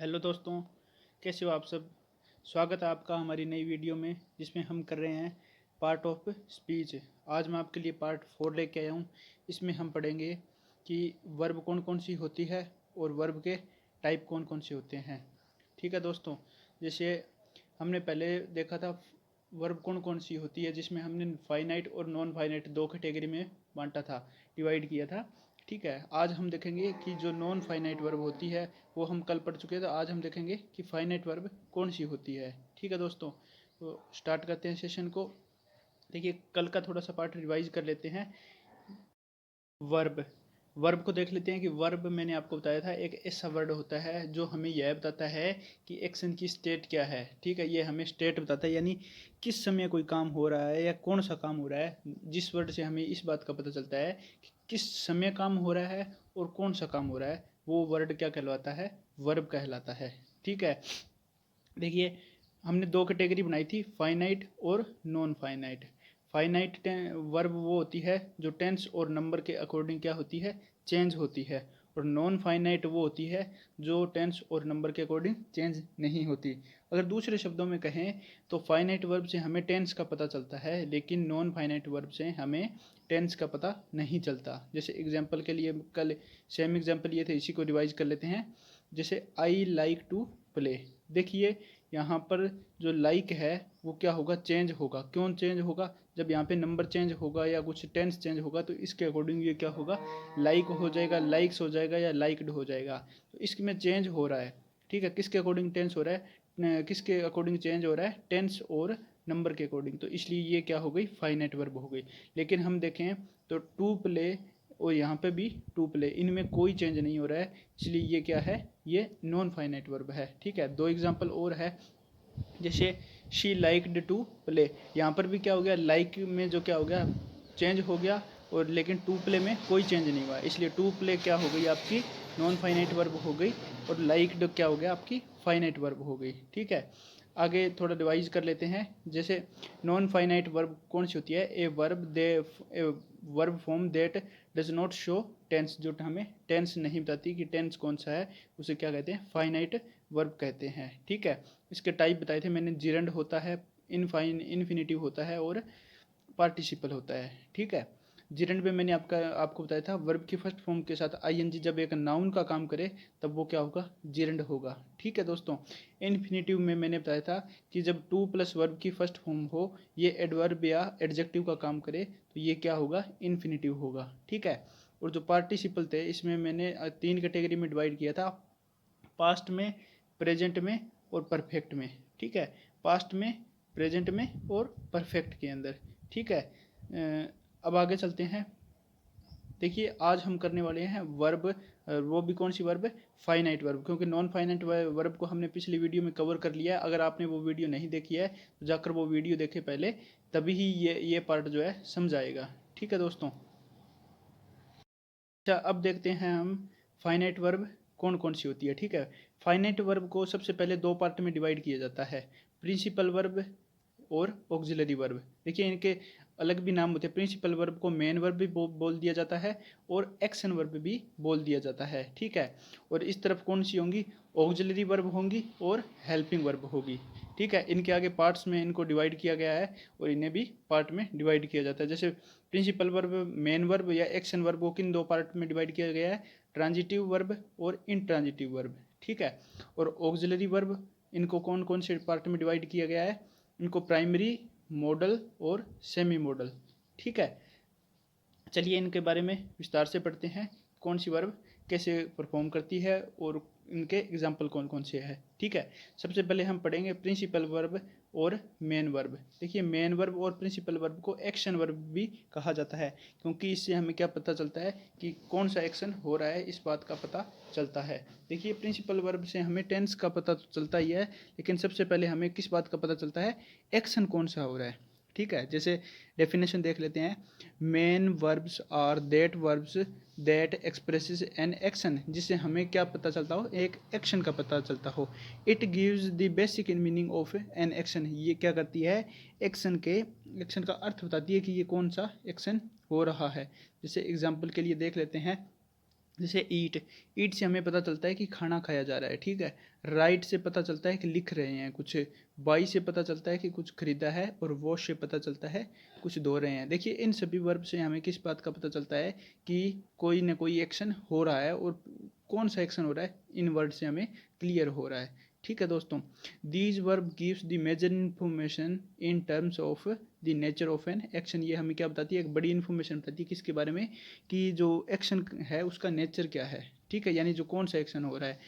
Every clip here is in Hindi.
हेलो दोस्तों, कैसे हो आप सब। स्वागत है आपका हमारी नई वीडियो में जिसमें हम कर रहे हैं पार्ट ऑफ स्पीच। आज मैं आपके लिए पार्ट 4 लेके आया हूँ। इसमें हम पढ़ेंगे कि वर्ब कौन कौन सी होती है और वर्ब के टाइप कौन कौन से होते हैं। ठीक है दोस्तों, जैसे हमने पहले देखा था वर्ब कौन कौन सी होती है, जिसमें हमने फाइनाइट और नॉन फाइनाइट दो कैटेगरी में बांटा था, डिवाइड किया था। ठीक है, आज हम देखेंगे कि जो नॉन फाइनाइट वर्ब होती है वो हम कल पढ़ चुके हैं, तो आज हम देखेंगे कि फाइनाइट वर्ब कौन सी होती है। ठीक है दोस्तों, तो स्टार्ट करते हैं सेशन को। देखिए, कल का थोड़ा सा पार्ट रिवाइज कर लेते हैं। वर्ब वर्ब को देख लेते हैं कि वर्ब मैंने आपको बताया था एक ऐसा वर्ड होता है जो हमें यह बताता है कि एक्शन की स्टेट क्या है। ठीक है, ये हमें स्टेट बताता है, यानी किस समय कोई काम हो रहा है या कौन सा काम हो रहा है। जिस वर्ड से हमें इस बात का पता चलता है कि किस समय काम हो रहा है और कौन सा काम हो रहा है, वो वर्ड क्या कहलाता है, वर्ब कहलाता है। ठीक है, देखिए हमने दो कैटेगरी बनाई थी, फाइनाइट और नॉन फाइनाइट। फाइनाइट वर्ब वो होती है जो टेंस और नंबर के अकॉर्डिंग क्या होती है, चेंज होती है। और नॉन फाइनाइट वो होती है जो टेंस और नंबर के अकॉर्डिंग चेंज नहीं होती। अगर दूसरे शब्दों में कहें तो फाइनाइट वर्ब से हमें टेंस का पता चलता है, लेकिन नॉन फाइनाइट वर्ब से हमें टेंस का पता नहीं चलता। जैसे एग्जांपल के लिए कल सेम एग्जांपल ये थे, इसी को रिवाइज कर लेते हैं। जैसे आई लाइक टू प्ले। देखिए यहाँ पर जो लाइक है वो क्या होगा, चेंज होगा। क्यों चेंज होगा, जब यहाँ पे नंबर चेंज होगा या कुछ टेंस चेंज होगा तो इसके अकॉर्डिंग ये क्या होगा, लाइक हो जाएगा, लाइक्स हो जाएगा या लाइक्ड हो जाएगा। तो इसमें चेंज हो रहा है। ठीक है, किसके अकॉर्डिंग टेंस हो रहा है, किसके अकॉर्डिंग चेंज हो रहा है, टेंस और नंबर के अकॉर्डिंग। तो इसलिए ये क्या हो गई, फाइनाइट वर्ब हो गई। लेकिन हम देखें तो टू प्ले और यहाँ पे भी टू प्ले, इनमें कोई चेंज नहीं हो रहा है, इसलिए ये क्या है, ये नॉन फाइनाइट वर्ब है। ठीक है, दो एग्जांपल और है। जैसे शी लाइक्ड टू प्ले, यहाँ पर भी क्या हो गया, लाइक में जो क्या हो गया, चेंज हो गया, और लेकिन टू प्ले में कोई चेंज नहीं हुआ, इसलिए टू प्ले क्या हो गई आपकी, नॉन फाइनाइट वर्ब हो गई। और लाइक्ड क्या हो गया आपकी, फाइनाइट वर्ब हो गई। ठीक है, आगे थोड़ा डिवाइज कर लेते हैं। जैसे नॉन फाइनाइट वर्ब कौन सी होती है, a verb form that does not show tense, जो हमें टेंस नहीं बताती कि टेंस कौन सा है, उसे क्या कहते हैं, फाइनाइट वर्ब कहते हैं। ठीक है, इसके टाइप बताए थे मैंने, जिरंड होता है, इन्फिनिटिव होता है और पार्टिसिपल होता है। ठीक है, जिरंड में मैंने आपको बताया था वर्ब की फर्स्ट फॉर्म के साथ आईएनजी जब एक नाउन का काम करे तब वो क्या होगा, जिरंड होगा। ठीक है दोस्तों, इन्फिनिटिव में मैंने बताया था कि जब टू प्लस वर्ब की फर्स्ट फॉर्म हो, ये एडवर्ब या एडजेक्टिव का काम करे तो ये क्या होगा, इन्फिनिटिव होगा। ठीक है, और जो पार्टिसिपल थे इसमें मैंने तीन कैटेगरी में डिवाइड किया था, पास्ट में, प्रेजेंट में और परफेक्ट में। ठीक है, पास्ट में, प्रेजेंट में और परफेक्ट के अंदर। ठीक है, अब आगे चलते हैं। देखिए आज हम करने वाले हैं वर्ब, वो भी कौन सी वर्ब, फाइनाइट वर्ब, क्योंकि नॉन फाइनाइट वर्ब को हमने पिछली वीडियो में कवर कर लिया है। अगर आपने वो वीडियो नहीं देखी है तो जाकर वो वीडियो देखे पहले, तभी ही ये पार्ट जो है समझ आएगा। ठीक है दोस्तों, अच्छा अब देखते हैं हम फाइनाइट वर्ब कौन कौन सी होती है। ठीक है, फाइनाइट वर्ब को सबसे पहले दो पार्ट में डिवाइड किया जाता है, प्रिंसिपल वर्ब और ऑक्सिलरी वर्ब। देखिए इनके अलग भी नाम होते हैं, प्रिंसिपल वर्ब को मेन वर्ब भी बोल दिया जाता है और एक्शन वर्ब भी बोल दिया जाता है। ठीक है, और इस तरफ कौन सी होंगी, ऑक्सिलरी वर्ब होंगी और हेल्पिंग वर्ब होगी। ठीक है, इनके आगे पार्ट्स में इनको डिवाइड किया गया है और इन्हें भी पार्ट में डिवाइड किया जाता है। जैसे प्रिंसिपल वर्ब, मेन वर्ब या एक्शन वर्ब को किन दो पार्ट में डिवाइड किया गया है, ट्रांजिटिव वर्ब और इंट्रांजिटिव वर्ब। ठीक है, और ऑक्सिलरी वर्ब इनको कौन कौन से पार्ट में डिवाइड किया गया है, इनको प्राइमरी, मॉडल और सेमी मॉडल। ठीक है, चलिए इनके बारे में विस्तार से पढ़ते हैं, कौन सी वर्ब कैसे परफॉर्म करती है और इनके एग्जाम्पल कौन कौन से हैं। ठीक है, सबसे पहले हम पढ़ेंगे प्रिंसिपल वर्ब और मेन वर्ब। देखिए मेन वर्ब और प्रिंसिपल वर्ब को एक्शन वर्ब भी कहा जाता है, क्योंकि इससे हमें क्या पता चलता है कि कौन सा एक्शन हो रहा है, इस बात का पता चलता है। देखिए प्रिंसिपल वर्ब से हमें टेंस का पता तो चलता ही है, लेकिन सबसे पहले हमें किस बात का पता चलता है, एक्शन कौन सा हो रहा है। ठीक है, जैसे डेफिनेशन देख लेते हैं, main verbs are that verbs that expresses an action, जिससे हमें क्या पता चलता हो, एक एक्शन का पता चलता हो। It gives the basic meaning of an action, ये क्या करती है, एक्शन का अर्थ बताती है कि ये कौन सा एक्शन हो रहा है। जैसे एग्जाम्पल के लिए देख लेते हैं, जैसे ईट, ईट से हमें पता चलता है कि खाना खाया जा रहा है, ठीक है। राइट से पता चलता है कि लिख रहे हैं कुछ। बाई से पता चलता है कि कुछ खरीदा है, और वॉश से पता चलता है कुछ धो रहे हैं। देखिए इन सभी वर्ब से हमें किस बात का पता चलता है कि कोई ना कोई एक्शन हो रहा है, और कौन सा एक्शन हो रहा है इन वर्ड से हमें क्लियर हो रहा है, ठीक है दोस्तों। These verb gives the major information in terms of the nature of an action. ये हमें क्या बताती है, एक बड़ी इन्फॉर्मेशन बताती है किसके बारे में, कि जो एक्शन है उसका नेचर क्या है, ठीक है, यानी जो कौन सा एक्शन हो रहा है।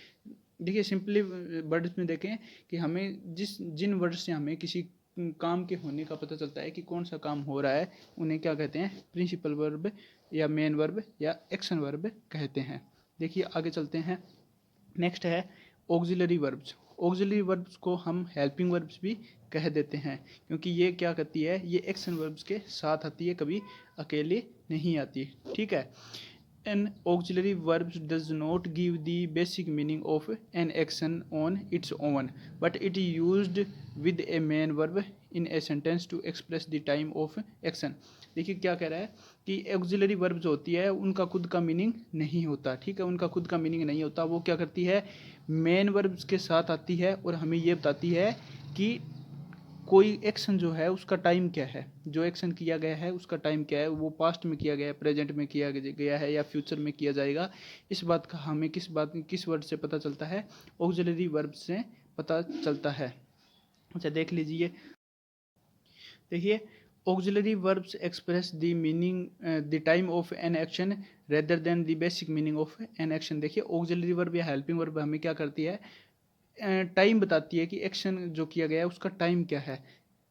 देखिए सिंपली वर्ड्स में देखें कि हमें जिन वर्ड से हमें किसी काम के होने का पता चलता है कि कौन सा काम हो रहा है, उन्हें क्या कहते हैं, प्रिंसिपल वर्ब या मेन वर्ब या एक्शन वर्ब कहते हैं। देखिए आगे चलते हैं। नेक्स्ट है ऑक्सिलरी वर्ब्स। ऑक्सिलरी वर्ब्स को हम हेल्पिंग वर्ब्स भी कह देते हैं, क्योंकि ये क्या करती है, ये एक्शन वर्ब्स के साथ आती है, कभी अकेले नहीं आती, ठीक है। An auxiliary verb does not give the basic meaning of an action on its own, but it is used with a main verb in a sentence to express the time of action। देखिए क्या कह रहा है कि auxiliary verb जो होती है उनका खुद का मीनिंग नहीं होता, ठीक है, उनका खुद का मीनिंग नहीं होता। वो क्या करती है, मेन वर्ब्स के साथ आती है और हमें ये बताती है कि कोई एक्शन जो है उसका टाइम क्या है, जो एक्शन किया गया है उसका टाइम क्या है, वो पास्ट में किया गया है, प्रेजेंट में किया गया है, या फ्यूचर में किया जाएगा। इस बात का हमें किस वर्ड से पता चलता है, ऑक्सिलरी वर्ब से पता चलता है। अच्छा देख लीजिए, देखिए auxiliary verbs express the meaning the time of an action rather than the basic meaning of an action. देखिए ऑक्सिलरी वर्ब या हेल्पिंग वर्ब हमें क्या करती है, टाइम बताती है कि एक्शन जो किया गया है उसका टाइम क्या है,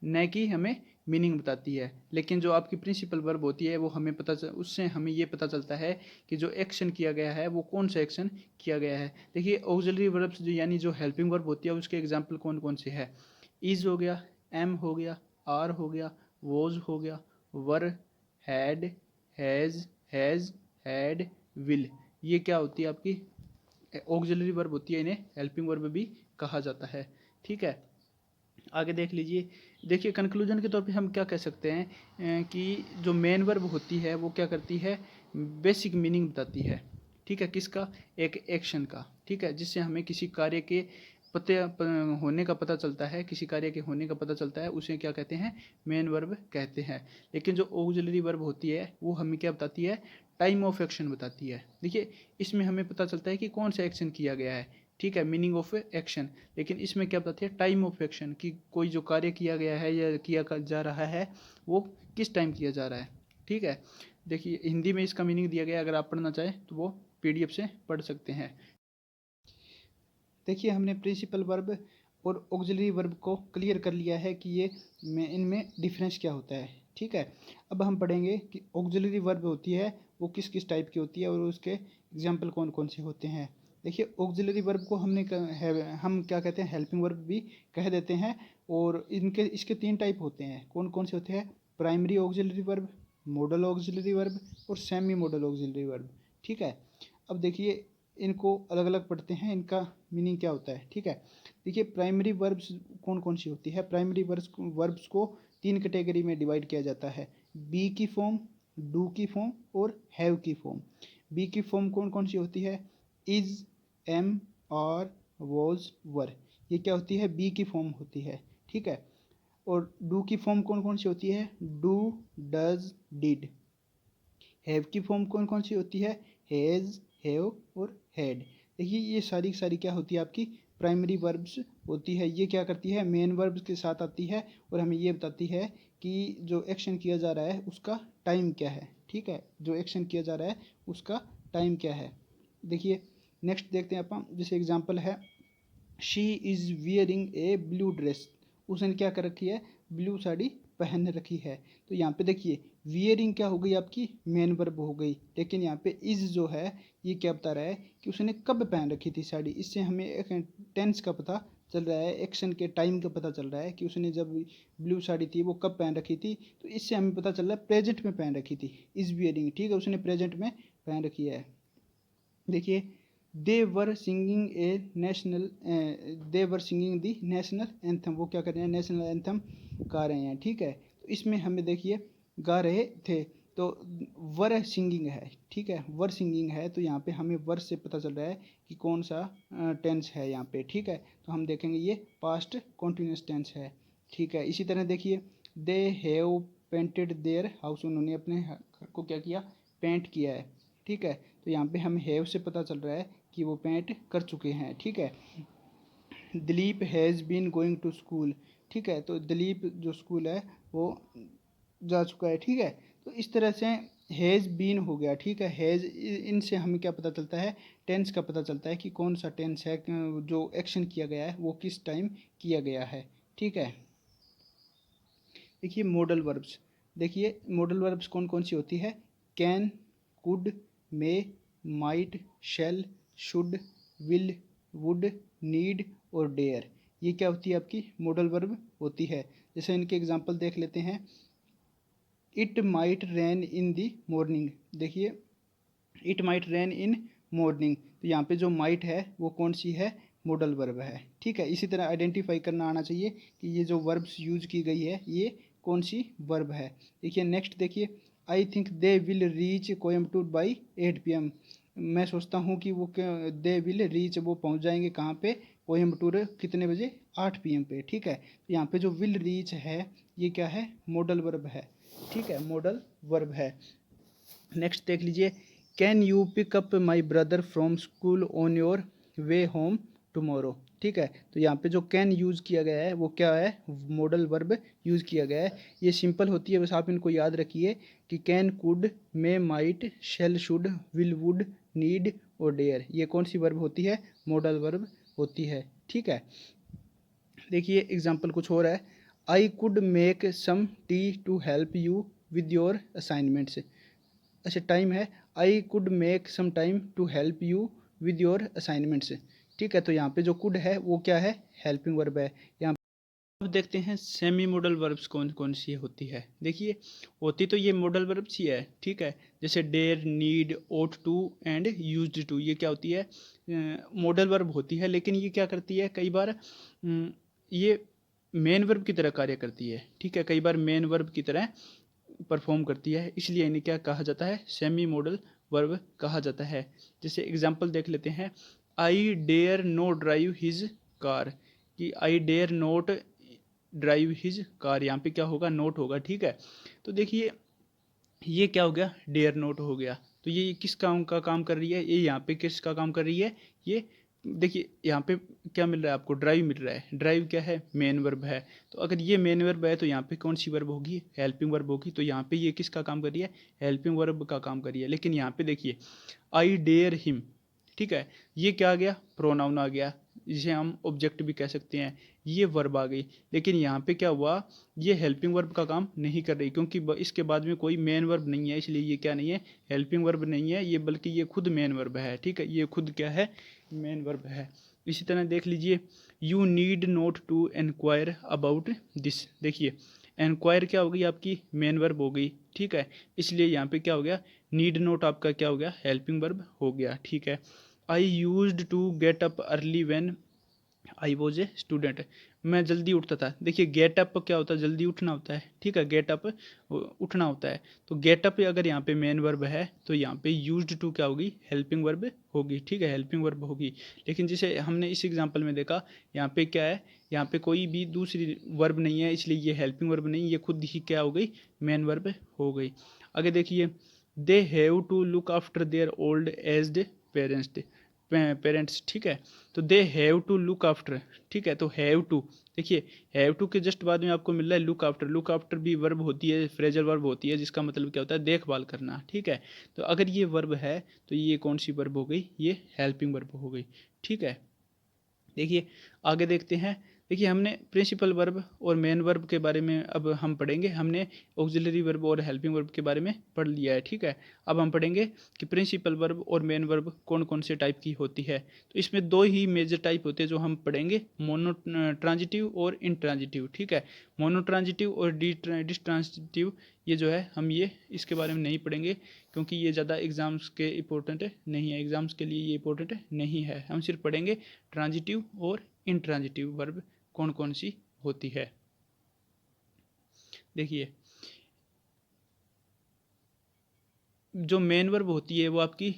न कि हमें मीनिंग बताती है। लेकिन जो आपकी प्रिंसिपल वर्ब होती है वो हमें उससे हमें ये पता चलता है कि जो एक्शन किया गया है वो कौन सा एक्शन किया गया है। देखिए ऑक्सिलरी वर्ब्स जो यानी जो हेल्पिंग वर्ब होती है उसके एग्जाम्पल कौन कौन से है, इज हो गया, एम हो गया, आर हो गया, वॉज हो गया, वर, हैड, हैज़, हैड, विल। ये क्या होती है आपकी ऑक्सिलरी वर्ब होती है, इन्हें हेल्पिंग वर्ब भी कहा जाता है, ठीक है। आगे देख लीजिए। देखिए कंक्लूजन के तौर पे हम क्या कह सकते हैं कि जो मेन वर्ब होती है वो क्या करती है, बेसिक मीनिंग बताती है, ठीक है, किसका, एक एक्शन का, ठीक है, जिससे हमें किसी कार्य के होने का पता चलता है, किसी कार्य के होने का पता चलता है, उसे क्या कहते हैं, मेन वर्ब कहते हैं। लेकिन जो ऑक्सिलरी वर्ब होती है वो हमें क्या बताती है, टाइम ऑफ एक्शन बताती है। देखिए इसमें हमें पता चलता है कि कौन सा एक्शन किया गया है, ठीक है, मीनिंग ऑफ एक्शन। लेकिन इसमें क्या बताती है, टाइम ऑफ एक्शन, कि कोई जो कार्य किया गया है या किया जा रहा है वो किस टाइम किया जा रहा है, ठीक है। देखिए हिंदी में इसका मीनिंग दिया गया है, अगर आप पढ़ना चाहें तो वो पीडीएफ से पढ़ सकते हैं। देखिए हमने प्रिंसिपल वर्ब और ऑक्सिलरी वर्ब को क्लियर कर लिया है कि ये इनमें डिफरेंस क्या होता है, ठीक है। अब हम पढ़ेंगे कि ऑक्सिलरी वर्ब होती है वो किस किस टाइप की होती है और उसके एग्जाम्पल कौन कौन से होते हैं। देखिए ऑक्सिलरी वर्ब को हम क्या कहते हैं, हेल्पिंग वर्ब भी कह देते हैं। और इसके 3 टाइप होते हैं, कौन कौन से होते हैं, primary auxiliary verb, model auxiliary verb और सेमी मॉडल ऑक्सिलरी वर्ब, ठीक है। अब देखिए इनको अलग अलग पढ़ते हैं, इनका मीनिंग क्या होता है, ठीक है। देखिए प्राइमरी वर्ब्स कौन कौन सी होती है, प्राइमरी वर्ब्स को 3 कैटेगरी में डिवाइड किया जाता है, बी की फॉर्म, डू की फॉर्म और हैव की फॉर्म। बी की फॉर्म कौन कौन सी होती है, इज, एम, आर, वॉज, वर। ये क्या होती है, बी की फॉर्म होती है, ठीक है। और डू की फॉर्म कौन कौन सी होती है, डू, डज, डिड। हैव की फॉर्म कौन कौन सी होती है, हैज़, हैव और हैड। देखिए ये सारी सारी क्या होती है, आपकी प्राइमरी वर्ब्स होती है। ये क्या करती है, मेन वर्ब्स के साथ आती है और हमें ये बताती है कि जो एक्शन किया जा रहा है उसका टाइम क्या है, ठीक है, जो एक्शन किया जा रहा है उसका टाइम क्या है। देखिए नेक्स्ट देखते हैं अपन, जैसे एग्जांपल है, she is wearing A blue dress. उसने क्या कर रखी है, ब्लू साड़ी पहन रखी है। तो यहाँ पे देखिए वियरिंग क्या हो गई, आपकी मेन वर्ब हो गई। लेकिन यहाँ पे इज़ जो है ये क्या बता रहा है कि उसने कब पहन रखी थी साड़ी। इससे हमें एक टेंस का पता चल रहा है, एक्शन के टाइम का पता चल रहा है कि उसने जब ब्लू साड़ी थी वो कब पहन रखी थी। तो इससे हमें पता चल रहा है प्रेजेंट में पहन रखी थी, इज़ वियरिंग, ठीक है, उसने प्रेजेंट में पहन रखी है। देखिए they were singing the national anthem. वो क्या कर रहे हैं, नेशनल एंथम गा रहे हैं, ठीक है। तो इसमें हमें देखिए गा रहे थे, तो वर सिंगिंग है, ठीक है, वर सिंगिंग है, तो यहाँ पे हमें वर से पता चल रहा है कि कौन सा टेंस है यहाँ पे, ठीक है। तो हम देखेंगे ये पास्ट कॉन्टिन्यूस टेंस है, ठीक है। इसी तरह देखिए, they have painted their house, उन्होंने अपने घर को क्या किया, पेंट किया है, ठीक है। तो यहाँ पे हमें हैव से पता चल रहा है कि वो पेंट कर चुके हैं, ठीक है। Dilip has been going to school, ठीक है, तो दिलीप जो स्कूल है वो जा चुका है, ठीक है। तो इस तरह से हैज़ बीन हो गया, ठीक है। हैज़, इनसे हमें क्या पता चलता है, टेंस का पता चलता है कि कौन सा टेंस है, जो एक्शन किया गया है वो किस टाइम किया गया है, ठीक है। देखिए मॉडल वर्ब्स, देखिए मॉडल वर्ब्स कौन कौन सी होती है, can, could, may, might, shall, should, will, would, need और डेयर, ये क्या होती है, आपकी मॉडल वर्ब होती है। जैसे इनके एग्जांपल देख लेते हैं। It might rain in the morning, देखिए it might rain in morning, तो यहाँ पे जो माइट है वो कौन सी है, मॉडल वर्ब है, ठीक है। इसी तरह आइडेंटिफाई करना आना चाहिए कि ये जो वर्ब्स यूज की गई है ये कौन सी वर्ब है। देखिए नेक्स्ट, देखिए I think they will reach Coimbatore by 8 PM, मैं सोचता हूँ कि वो दे विल रीच, वो पहुँच जाएंगे कहाँ पे, कोयम्बटूर कितने बजे, 8 PM पे, ठीक है। तो यहाँ पे जो विल रीच है ये क्या है, मॉडल वर्ब है, ठीक है, मॉडल वर्ब है। नेक्स्ट देख लीजिए, can you pick up my brother from school on your way home tomorrow, ठीक है। तो यहाँ पे जो कैन यूज़ किया गया है वो क्या है, मॉडल वर्ब यूज़ किया गया है। ये सिंपल होती है, बस आप इनको याद रखिए कि can, could, may, might, shall, should, will, would, need और डेयर, ये कौन सी वर्ब होती है, मॉडल वर्ब होती है, ठीक है। देखिए एग्जाम्पल कुछ और है, I could make some tea to help you with your assignments, अच्छा टाइम है, I could make some time to help you with your assignments, ठीक है। तो यहाँ पे जो कुड है वो क्या है, हेल्पिंग वर्ब है यहाँ। अब देखते हैं सेमी मॉडल वर्ब्स कौन कौन सी होती है। देखिए होती तो ये मॉडल वर्ब्स ही है, ठीक है, जैसे dare, need, ought to and used to, ये क्या होती है, मॉडल वर्ब होती है, लेकिन ये क्या करती है, कई बार ये मेन वर्ब की तरह कार्य करती है, ठीक है, कई बार मेन वर्ब की तरह परफॉर्म करती है, इसलिए इन्हें क्या कहा जाता है, सेमी मॉडल वर्ब कहा जाता है। जैसे एग्जांपल देख लेते हैं, I dare no drive his car, कि I dare not drive his car, यहाँ पे क्या होगा, नोट होगा, ठीक है। तो देखिए ये क्या हो गया, डेयर नोट हो गया, तो ये किस काम का काम कर रही है, ये यहाँ पे किसका काम कर रही है, ये देखिए यहाँ पे क्या मिल रहा है आपको, ड्राइव मिल रहा है, ड्राइव क्या है, मेन वर्ब है। तो अगर ये मेन वर्ब है तो यहाँ पे कौन सी वर्ब होगी, हेल्पिंग वर्ब होगी, तो यहाँ पे ये किसका काम कर रही है, हेल्पिंग वर्ब का काम कर रही है। लेकिन यहाँ पे देखिए आई डेयर हिम, ठीक है, ये क्या आ गया, प्रोनाउन आ गया, जिसे हम ऑब्जेक्ट भी कह सकते हैं, ये वर्ब आ गई। लेकिन यहाँ पे क्या हुआ, ये हेल्पिंग वर्ब का काम नहीं कर रही, क्योंकि इसके बाद में कोई मेन वर्ब नहीं है, इसलिए ये क्या नहीं है, हेल्पिंग वर्ब नहीं है ये, बल्कि ये खुद मेन वर्ब है, ठीक है, ये खुद क्या है, मेन वर्ब है। इसी तरह देख लीजिए, you need not to enquire about this, देखिए एनक्वायर क्या हो गई, आपकी मेन वर्ब हो गई, ठीक है, इसलिए यहाँ पे क्या हो गया, नीड नोट आपका क्या हो गया, हेल्पिंग वर्ब हो गया, ठीक है। I used to get up early when I was a student, मैं जल्दी उठता था, देखिए गेट अप क्या होता है, जल्दी उठना होता है, ठीक है, गेट अप उठना होता है। तो गेट अप अगर यहाँ पे मेन वर्ब है तो यहाँ पे यूज्ड टू क्या होगी, हेल्पिंग वर्ब होगी, ठीक है, हेल्पिंग वर्ब होगी। लेकिन जिसे हमने इस एग्जांपल में देखा, यहाँ पे क्या है, यहाँ पे कोई भी दूसरी वर्ब नहीं है, इसलिए ये हेल्पिंग वर्ब नहीं, ये खुद ही क्या हो गई, मेन वर्ब हो गई। आगे देखिए, they have to look after their old aged parents, ठीक है। तो they have to look after, ठीक है, तो हैव टू, देखिए हैव टू के जस्ट बाद में आपको मिल रहा है लुक आफ्टर, लुक आफ्टर भी वर्ब होती है, फ्रेजल वर्ब होती है, जिसका मतलब क्या होता है, देखभाल करना, ठीक है। तो अगर ये वर्ब है तो ये कौन सी वर्ब हो गई, ये हेल्पिंग वर्ब हो गई, ठीक है। देखिए आगे देखते हैं, देखिए हमने प्रिंसिपल वर्ब और मेन वर्ब के बारे में अब हम पढ़ेंगे, हमने ऑक्सिलरी वर्ब और हेल्पिंग वर्ब के बारे में पढ़ लिया है, ठीक है। अब हम पढ़ेंगे कि प्रिंसिपल वर्ब और मेन वर्ब कौन कौन से टाइप की होती है। तो इसमें दो ही मेजर टाइप होते हैं जो हम पढ़ेंगे, मोनो ट्रांजिटिव और इंट्रांजिटिव, ठीक है। मोनो ट्रांजिटिव और डिस्ट्रांजिटिव, ये जो है हम ये इसके बारे में नहीं पढ़ेंगे, क्योंकि ये ज़्यादा एग्जाम्स के इंपॉर्टेंट नहीं है, एग्जाम्स के लिए ये इंपॉर्टेंट नहीं है। हम सिर्फ पढ़ेंगे ट्रांजिटिव और इंट्रांजिटिव वर्ब कौन कौन सी होती है। देखिए जो मेन वर्ब होती है वो आपकी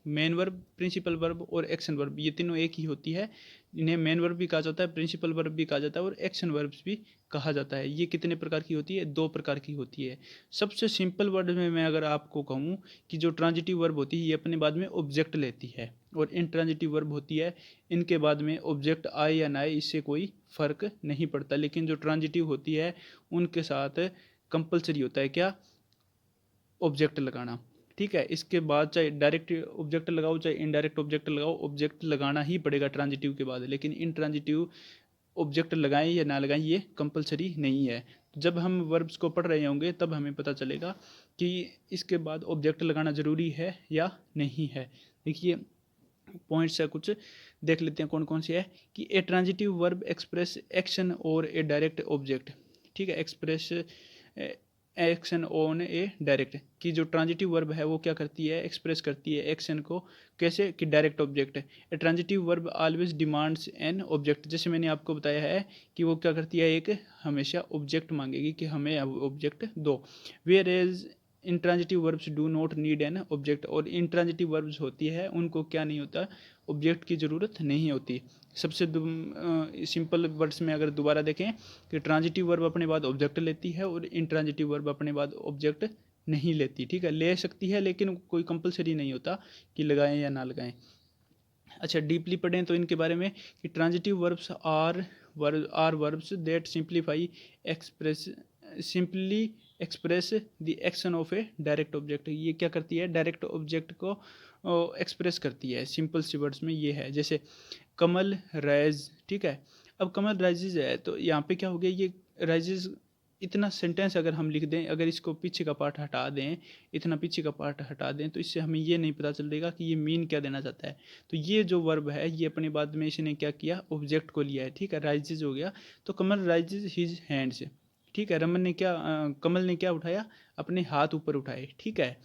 मेन वर्ब, प्रिंसिपल वर्ब और एक्शन वर्ब, ये तीनों एक ही होती है। इन्हें मेन वर्ब भी कहा जाता है, प्रिंसिपल वर्ब भी कहा जाता है और एक्शन वर्ब्स भी कहा जाता है। ये कितने प्रकार की होती है? 2 प्रकार की होती है। सबसे सिंपल वर्ड में मैं अगर आपको कहूँ कि जो ट्रांजिटिव वर्ब होती है ये अपने बाद में ऑब्जेक्ट लेती है, और इंट्रांजिटिव वर्ब होती है इनके बाद में ऑब्जेक्ट आए या ना आए इससे कोई फ़र्क नहीं पड़ता। लेकिन जो ट्रांजिटिव होती है उनके साथ कंपलसरी होता है क्या? ऑब्जेक्ट लगाना। ठीक है, इसके बाद चाहे डायरेक्ट ऑब्जेक्ट लगाओ चाहे इनडायरेक्ट ऑब्जेक्ट लगाओ, ऑब्जेक्ट लगाना ही पड़ेगा ट्रांजिटिव के बाद। लेकिन इंट्रांजिटिव ऑब्जेक्ट लगाएं या ना लगाएं ये कंपलसरी नहीं है। जब हम वर्ब्स को पढ़ रहे होंगे तब हमें पता चलेगा कि इसके बाद ऑब्जेक्ट लगाना ज़रूरी है या नहीं है। देखिए पॉइंट्स है कुछ, देख लेते हैं कौन कौन से है। कि ए ट्रांजिटिव वर्ब एक्सप्रेस एक्शन और ए डायरेक्ट ऑब्जेक्ट। ठीक है, express action on A direct, कि जो ट्रांजिटिव वर्ब है वो क्या करती है? एक्सप्रेस करती है एक्शन को। कैसे? कि direct object. A transitive verb always demands an object, जैसे मैंने आपको बताया है कि वो क्या करती है? एक हमेशा ऑब्जेक्ट मांगेगी कि हमें अब ऑब्जेक्ट दो। Whereas intransitive verbs do not need an object, और इंट्रांजिटिव वर्ब्स होती है उनको क्या नहीं होता? ऑब्जेक्ट की ज़रूरत नहीं होती। सबसे सिंपल वर्ड्स में अगर दोबारा देखें कि ट्रांजिटिव वर्ब अपने बाद ऑब्जेक्ट लेती है और इंट्रांजिटिव वर्ब अपने बाद ऑब्जेक्ट नहीं लेती। ठीक है, ले सकती है लेकिन कोई कंपलसरी नहीं होता कि लगाएं या ना लगाएं। अच्छा, डीपली पढ़ें तो इनके बारे में कि transitive verbs are verbs that simplify express simply express the action of a direct object. ये क्या करती है? डायरेक्ट ऑब्जेक्ट को एक्सप्रेस करती है। सिंपल सी वर्ड्स में ये है, जैसे कमल राइज। ठीक है, अब कमल राइजेज है तो यहाँ पे क्या हो गया? ये राइजेज इतना सेंटेंस अगर हम लिख दें, अगर इसको पीछे का पार्ट हटा दें, इतना पीछे का पार्ट हटा दें, तो इससे हमें ये नहीं पता चलेगा कि ये मीन क्या देना चाहता है। तो ये जो वर्ब है ये अपने बाद में इसने क्या किया? ऑब्जेक्ट को लिया है। ठीक है, राइजेज हो गया तो कमल राइजेज हिज हैंड्स। ठीक है, रमन ने क्या कमल ने क्या उठाया? अपने हाथ ऊपर उठाए। ठीक है,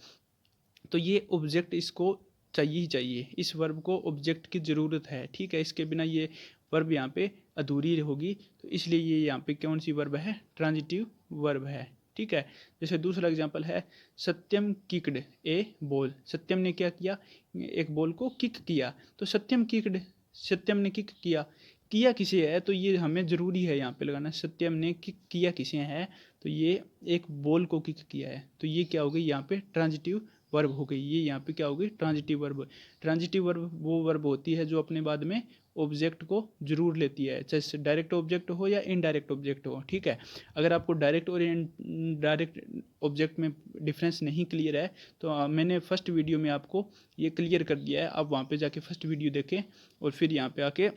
तो ये ऑब्जेक्ट इसको चाहिए ही चाहिए, इस वर्ब को ऑब्जेक्ट की ज़रूरत है। ठीक है, इसके बिना ये वर्ब यहाँ पे अधूरी होगी, तो इसलिए ये यहाँ पे कौन सी वर्ब है? ट्रांजिटिव वर्ब है। ठीक है, जैसे दूसरा एग्जांपल है सत्यम किक्ड ए बॉल। सत्यम ने क्या किया? एक बॉल को किक किया। तो सत्यम किक्ड, सत्यम ने किक किया, किया किसे है? तो ये हमें ज़रूरी है यहाँ पे लगाना। सत्यम ने किक किया किसे है? तो ये एक बॉल को किक किया है। तो ये क्या हो गई? यहाँ पे ट्रांजिटिव वर्ब हो गई। ये यहाँ पे क्या हो गई? Transitive verb. ट्रांजिटिव वर्ब वो वर्ब होती है जो अपने बाद में ऑब्जेक्ट को जरूर लेती है, चाहे डायरेक्ट ऑब्जेक्ट हो या इनडायरेक्ट ऑब्जेक्ट हो। ठीक है, अगर आपको डायरेक्ट और इनडायरेक्ट ऑब्जेक्ट में डिफरेंस नहीं क्लियर है तो मैंने फर्स्ट वीडियो में आपको ये क्लियर कर दिया है। आप वहाँ पे जाके फर्स्ट वीडियो देखें और फिर यहाँ पे आके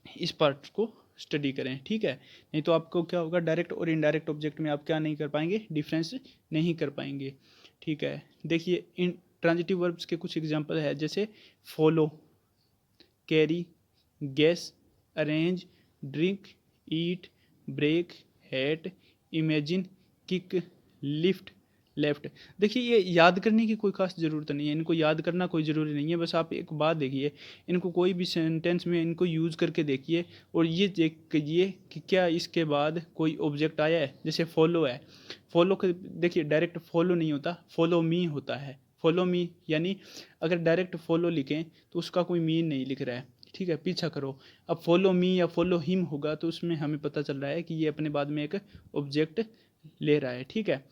इस पार्ट को स्टडी करें। ठीक है, नहीं तो आपको क्या होगा? डायरेक्ट और इनडायरेक्ट ऑब्जेक्ट में आप क्या नहीं कर पाएंगे? डिफरेंस नहीं कर पाएंगे। ठीक है, देखिए इन ट्रांजिटिव वर्ब्स के कुछ एग्जांपल है, जैसे follow, carry, guess, arrange, drink, eat, break, hat, imagine, kick, lift, left. देखिए ये याद करने की कोई खास ज़रूरत नहीं है, इनको याद करना कोई ज़रूरी नहीं है। बस आप एक बात देखिए, इनको कोई भी सेंटेंस में इनको यूज़ करके देखिए और ये चेक कीजिए कि क्या इसके बाद कोई ऑब्जेक्ट आया है। जैसे फॉलो है, फॉलो के देखिए डायरेक्ट फॉलो नहीं होता, फॉलो मी होता है। फॉलो मी यानी अगर डायरेक्ट फॉलो लिखें तो उसका कोई मीन नहीं लिख रहा है। ठीक है, पीछा करो। अब फॉलो मी या फॉलो हिम होगा तो उसमें हमें पता चल रहा है कि ये अपने बाद में एक ऑब्जेक्ट ले रहा है। ठीक है,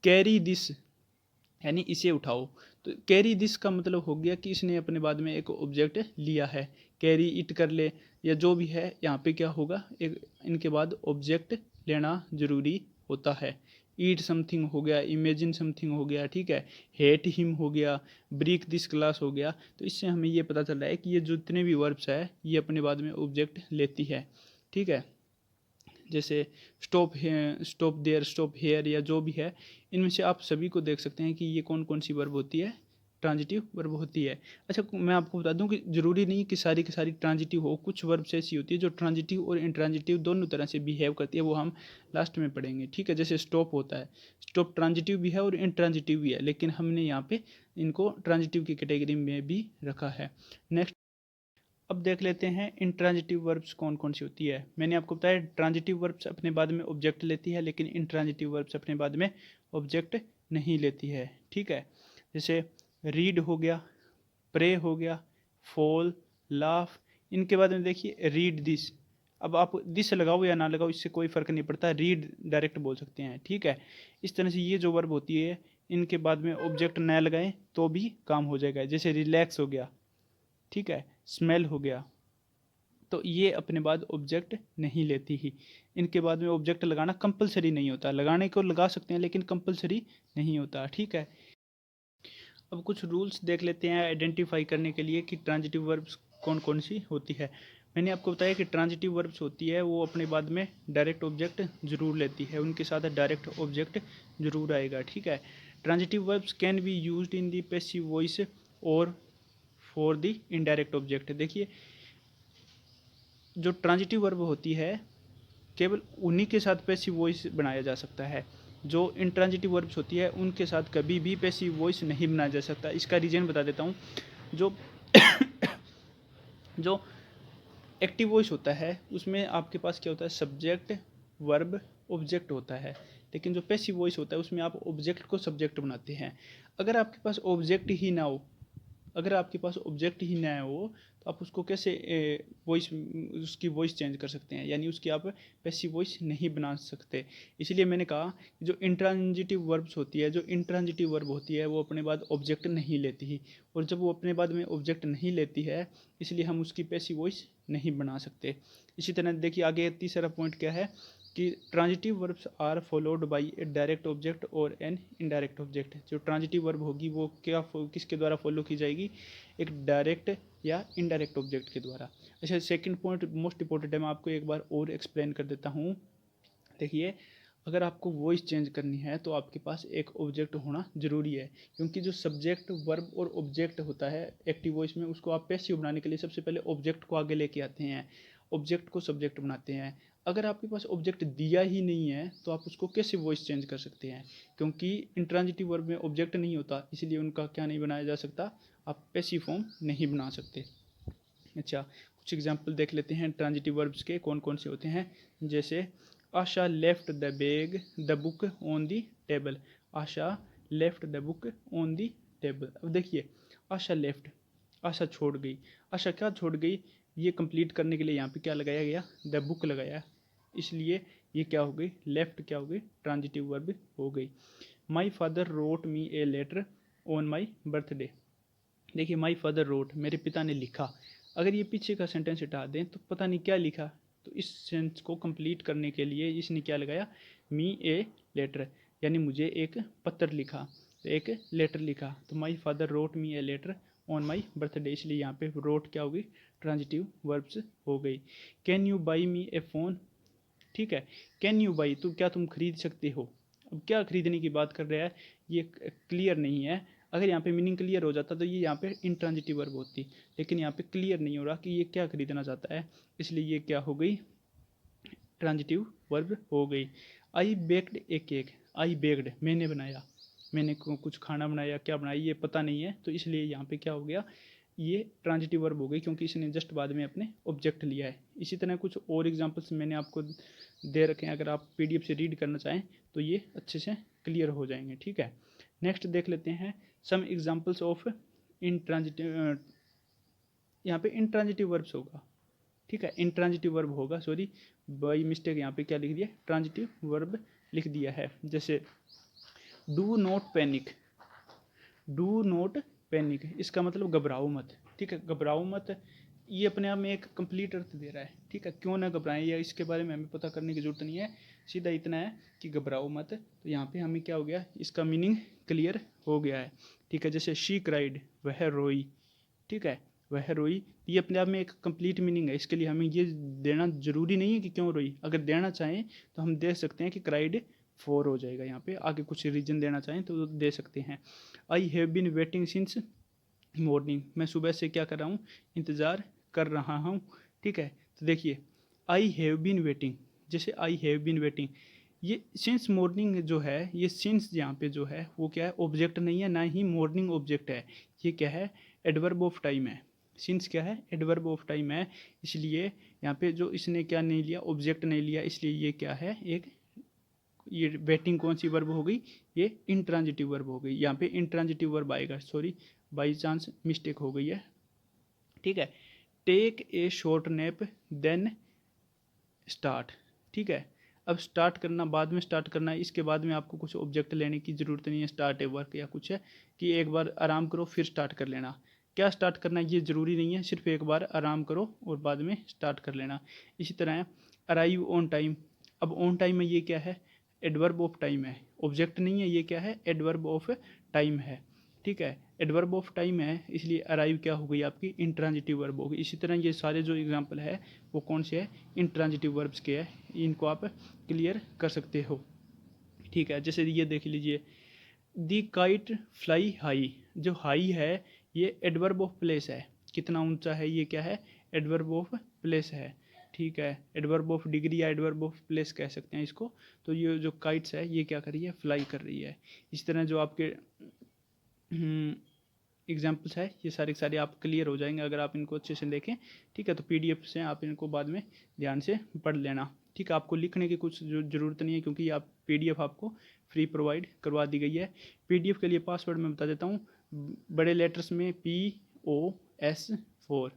कैरी दिस यानी इसे उठाओ, तो कैरी दिस का मतलब हो गया कि इसने अपने बाद में एक ऑब्जेक्ट लिया है। कैरी इट कर ले या जो भी है, यहाँ पे क्या होगा? एक इनके बाद ऑब्जेक्ट लेना ज़रूरी होता है। ईट समथिंग हो गया, इमेजिन समथिंग हो गया। ठीक है, हेट हिम हो गया, ब्रेक दिस क्लास हो गया। तो इससे हमें ये पता चल रहा है कि ये जितने भी वर्ब्स है ये अपने बाद में ऑब्जेक्ट लेती है। ठीक है, जैसे stop stop there, stop here या जो भी है, इनमें से आप सभी को देख सकते हैं कि ये कौन कौन सी वर्ब होती है? ट्रांजिटिव वर्ब होती है। अच्छा, मैं आपको बता दूं कि ज़रूरी नहीं कि सारी की सारी ट्रांजिटिव हो, कुछ वर्ब्स ऐसी होती है जो ट्रांजिटिव और इंट्रांजिटिव दोनों तरह से बिहेव करती है, वो हम लास्ट में पढ़ेंगे। ठीक है, जैसे स्टॉप होता है, स्टॉप ट्रांजिटिव भी है और इंट्रांजिटिव भी है, लेकिन हमने यहाँ पे इनको ट्रांजिटिव की कैटेगरी में भी रखा है। नेक्स्ट अब देख लेते हैं इंट्रांजिटिव वर्ब्स कौन कौन सी होती है। मैंने आपको बताया ट्रांजिटिव वर्ब्स अपने बाद में ऑब्जेक्ट लेती है, लेकिन इंट्रांजिटिव वर्ब्स अपने बाद में ऑब्जेक्ट नहीं लेती है। ठीक है, जैसे रीड हो गया, प्रे हो गया, फॉल, लाफ। इनके बाद में देखिए रीड दिस। अब आप दिस लगाओ या ना लगाओ इससे कोई फ़र्क नहीं पड़ता, रीड डायरेक्ट बोल सकते हैं, ठीक है। इस तरह से ये जो वर्ब होती है इनके बाद में ऑब्जेक्ट नया लगाएं तो भी काम हो जाएगा। जैसे रिलैक्स हो गया, ठीक है, स्मेल हो गया, तो ये अपने बाद ऑब्जेक्ट नहीं लेती ही। इनके बाद में ऑब्जेक्ट लगाना कंपलसरी नहीं होता, लगाने को लगा सकते हैं लेकिन कंपलसरी नहीं होता, ठीक है। अब कुछ रूल्स देख लेते हैं आइडेंटिफाई करने के लिए कि ट्रांजिटिव वर्ब्स कौन कौन सी होती है। मैंने आपको बताया कि ट्रांजिटिव वर्ब्स होती है वो अपने बाद में डायरेक्ट ऑब्जेक्ट जरूर लेती है, उनके साथ डायरेक्ट ऑब्जेक्ट जरूर आएगा, ठीक है। Transitive verbs can be used in the passive voice और फॉर द इनडायरेक्ट ऑब्जेक्ट। देखिए जो ट्रांजिटिव वर्ब होती है केवल उन्हीं के साथ पैसिव वॉइस बनाया जा सकता है। जो इंट्रांजिटिव वर्ब्स होती है उनके साथ कभी भी पैसिव वॉइस नहीं बनाया जा सकता। इसका रीज़न बता देता हूँ। जो जो एक्टिव वॉइस होता है उसमें आपके पास क्या होता है, सब्जेक्ट वर्ब ऑब्जेक्ट होता है। लेकिन जो पैसिव वॉइस होता है उसमें आप ऑब्जेक्ट को सब्जेक्ट बनाते हैं। अगर आपके पास ऑब्जेक्ट ही ना हो, अगर आपके पास ऑब्जेक्ट ही ना हो तो आप उसको कैसे वॉइस, उसकी वॉइस चेंज कर सकते हैं, यानी उसकी आप पैसिव वॉइस नहीं बना सकते। इसलिए मैंने कहा कि जो इंट्रांजिटिव वर्ब्स होती है, जो इंट्रांजिटिव वर्ब होती है वो अपने बाद ऑब्जेक्ट नहीं लेती ही, और जब वो अपने बाद में ऑब्जेक्ट नहीं लेती है इसलिए हम उसकी पैसिव वॉइस नहीं बना सकते। इसी तरह देखिए आगे तीसरा पॉइंट क्या है कि transitive verbs are followed by a direct object और एन इनडायरेक्ट ऑब्जेक्ट। जो ट्रांजिटिव वर्ब होगी वो क्या किसके द्वारा फॉलो की जाएगी, एक डायरेक्ट या इनडायरेक्ट ऑब्जेक्ट के द्वारा। अच्छा सेकंड पॉइंट मोस्ट इंपॉर्टेंट है, मैं आपको एक बार और एक्सप्लेन कर देता हूँ। देखिए अगर आपको वॉइस चेंज करनी है तो आपके पास एक ऑब्जेक्ट होना जरूरी है, क्योंकि जो सब्जेक्ट वर्ब और ऑब्जेक्ट होता है एक्टिव वॉइस में उसको आप पैसिव बनाने के लिए सबसे पहले ऑब्जेक्ट को आगे लेके आते हैं, ऑब्जेक्ट को सब्जेक्ट बनाते हैं। अगर आपके पास ऑब्जेक्ट दिया ही नहीं है तो आप उसको कैसे वॉइस चेंज कर सकते हैं, क्योंकि इंट्रांजिटिव वर्ब में ऑब्जेक्ट नहीं होता इसलिए उनका क्या नहीं बनाया जा सकता, आप पैसिव फॉर्म नहीं बना सकते। अच्छा कुछ एग्जाम्पल देख लेते हैं ट्रांजिटिव वर्ब्स के कौन कौन से होते हैं। जैसे Asha left the bag the book on the table. Asha left the book on the table. अब देखिए आशा लेफ्ट, आशा छोड़ गई। आशा क्या छोड़ गई, ये कंप्लीट करने के लिए यहाँ पे क्या लगाया गया, द बुक लगाया, इसलिए ये क्या हो गई, लेफ्ट क्या हो गई, ट्रांजिटिव वर्ब हो गई। My father wrote me a letter on my birthday. देखिए माई फादर रोट, मेरे पिता ने लिखा। अगर ये पीछे का सेंटेंस हटा दें तो पता नहीं क्या लिखा, तो इस सेंटेंस को कंप्लीट करने के लिए इसने क्या लगाया, मी ए लेटर, यानी मुझे एक पत्र लिखा, तो एक लेटर लिखा। तो my father wrote me a letter on my birthday, इसलिए यहाँ पे रोट क्या होगी, ट्रांजिटिव वर्ब्स हो गई। Can you by me A phone, ठीक है, कैन यू बाई तो क्या तुम खरीद सकते हो। अब क्या खरीदने की बात कर रहा है, ये क्लियर नहीं है। अगर यहाँ पे मीनिंग क्लियर हो जाता तो ये यहाँ पे इंट्रांजिटिव वर्ब होती, लेकिन यहाँ पे क्लियर नहीं हो रहा कि ये क्या खरीदना चाहता है, इसलिए ये क्या हो गई, ट्रांजिटिव वर्ब हो गई। आई बेक्ड ए केक, आई बेक्ड मैंने बनाया, मैंने कुछ खाना बनाया, क्या बनाया ये पता नहीं है, तो इसलिए यहाँ पे क्या हो गया, ये ट्रांजिटिव वर्ब हो गई क्योंकि इसने जस्ट बाद में अपने ऑब्जेक्ट लिया है। इसी तरह कुछ और एग्जांपल्स मैंने आपको दे रखे हैं, अगर आप पीडीएफ से रीड करना चाहें तो ये अच्छे से क्लियर हो जाएंगे, ठीक है। नेक्स्ट देख लेते हैं सम एग्जांपल्स ऑफ इंट्रांजिटिव, यहाँ पे इंट्रांजिटिव वर्ब्स होगा, ठीक है, इंट्रांजिटिव वर्ब होगा, सॉरी बाई मिस्टेक यहाँ पे क्या लिख दिया, ट्रांजिटिव वर्ब लिख दिया है। जैसे do not panic, do not panic इसका मतलब घबराओ मत, ठीक है, घबराओ मत, ये अपने आप में एक कंप्लीट अर्थ दे रहा है, ठीक है। क्यों ना घबराएं या इसके बारे में हमें पता करने की जरूरत नहीं है, सीधा इतना है कि घबराओ मत, तो यहाँ पे हमें क्या हो गया, इसका मीनिंग क्लियर हो गया है, ठीक है। जैसे शी क्राइड, वह रोई, ठीक है, वह रोई, ये अपने आप में एक कंप्लीट मीनिंग है, इसके लिए हमें ये देना जरूरी नहीं है कि क्यों रोई, अगर देना चाहें तो हम दे सकते हैं कि क्राइड फोर हो जाएगा, यहाँ पे आगे कुछ रीजन देना चाहें तो दे सकते हैं। I have been waiting since morning, मैं सुबह से क्या कर रहा हूँ, इंतज़ार कर रहा हूँ, ठीक है। तो देखिए आई हैव बीन वेटिंग, जैसे आई हैव बीन वेटिंग, ये सिंस मॉर्निंग जो है, ये सिंस यहाँ पे जो है वो क्या है, ऑब्जेक्ट नहीं है, ना ही मॉर्निंग ऑब्जेक्ट है, ये क्या है, एडवर्ब ऑफ टाइम है। सिंस क्या है, एडवर्ब ऑफ टाइम है, इसलिए यहाँ पे जो इसने क्या नहीं लिया, ऑब्जेक्ट नहीं लिया, इसलिए ये क्या है, एक ये वेटिंग कौन सी वर्ब हो गई, ये इंट्रांजिटिव वर्ब हो गई। यहाँ पे इंट्रांजिटिव वर्ब आएगा, सॉरी बाई चांस मिस्टेक हो गई है, ठीक है। Take a short nap then start, ठीक है। अब स्टार्ट करना, बाद में स्टार्ट करना है, इसके बाद में आपको कुछ ऑब्जेक्ट लेने की ज़रूरत नहीं है, स्टार्ट ए वर्क या कुछ है कि एक बार आराम करो फिर स्टार्ट कर लेना। क्या स्टार्ट करना ये ज़रूरी नहीं है, सिर्फ एक बार आराम करो और बाद में स्टार्ट कर लेना। इसी तरह है अराइव ऑन टाइम। अब ऑन टाइम में ये क्या है, एडवर्ब ऑफ टाइम है, ऑब्जेक्ट नहीं है, ये क्या है, एडवर्ब ऑफ टाइम है, ठीक है। एडवर्ब ऑफ टाइम है, इसलिए अराइव क्या हो गई आपकी, इंट्रांजिटिव वर्ब हो गई। इसी तरह ये सारे जो एग्जांपल है वो कौन से है, इंट्रांजिटिव वर्ब्स के है, इनको आप क्लियर कर सकते हो, ठीक है। जैसे ये देख लीजिए, दी काइट फ्लाई हाई, जो हाई है ये एडवर्ब ऑफ प्लेस है, कितना ऊंचा है ये क्या है, एडवर्ब ऑफ प्लेस है, ठीक है। एडवर्ब ऑफ डिग्री या एडवर्ब ऑफ प्लेस कह सकते हैं इसको। तो ये जो काइट्स है ये क्या कर रही है, फ्लाई कर रही है। इस तरह जो आपके एग्जाम्पल्स है ये सारे सारे आप क्लियर हो जाएंगे अगर आप इनको अच्छे से देखें, ठीक है। तो पीडीएफ से आप इनको बाद में ध्यान से पढ़ लेना, ठीक है। आपको लिखने की कुछ ज़रूरत नहीं है क्योंकि आप पीडीएफ आपको फ्री प्रोवाइड करवा दी गई है। पीडीएफ के लिए पासवर्ड मैं बता देता हूँ, बड़े लेटर्स में POS4,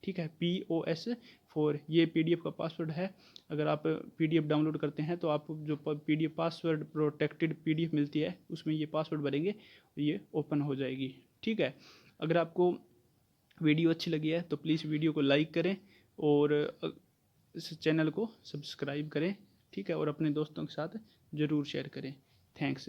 ठीक है, POS4 ये पीडीएफ का पासवर्ड है। अगर आप पीडीएफ डाउनलोड करते हैं तो आप जो पीडीएफ पासवर्ड प्रोटेक्टेड पीडीएफ मिलती है उसमें ये पासवर्ड भरेंगे, ये ओपन हो जाएगी, ठीक है। अगर आपको वीडियो अच्छी लगी है तो प्लीज़ वीडियो को लाइक करें और इस चैनल को सब्सक्राइब करें, ठीक है, और अपने दोस्तों के साथ ज़रूर शेयर करें। थैंक्स।